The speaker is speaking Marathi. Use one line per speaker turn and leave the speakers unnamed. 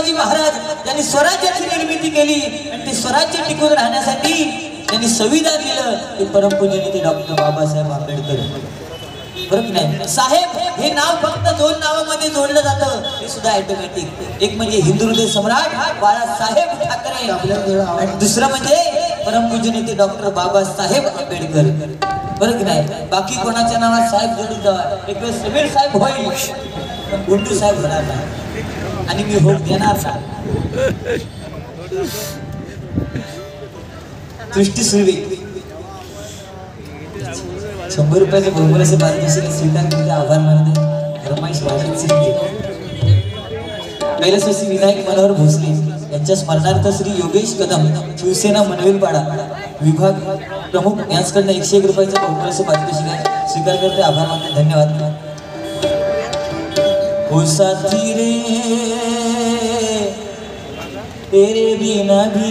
शिवाजी महाराज त्यांनी स्वराज्याची निर्मिती केली आणि ते स्वराज्य टिकून राहण्यासाठी त्यांनी संविधान दिलं ते परमपूज्य नेते डॉक्टर बाबासाहेब आंबेडकर. बरोबर नाही साहेब हे नाव फक्त दोन नावामध्ये जोडलं जातं हे सुद्धा ऑटोमॅटिक. एक म्हणजे हिंदू हृदय सम्राट बाळासाहेब ठाकरे आणि दुसरं म्हणजे परमपूज्य नेते डॉक्टर बाबासाहेब आंबेडकर. बरोबर नाही बाकी कोणाच्या नावात साहेब जोडून जावा. एक वेळ समीर साहेब होईल पण गुंडू साहेब होणार नाही आणि मी होप देणार नाही. दृष्टी सुरवे 100 रुपयाचे बहुमूल्याचे पारितोषिक स्वीकार करते आभार मानते रमेश वाजत. कैलासवासी विनायक मनोहर भोसले यांच्या स्मरणार्थ श्री योगेश कदम शिवसेना मनवेलपाडा विभाग प्रमुख यांच्याकडनं 101 रुपयाचे बहुमूल्याचे पारितोषिक स्वीकार करते आभार मानते. धन्यवाद. ओ साथी रे तेरे बिना भी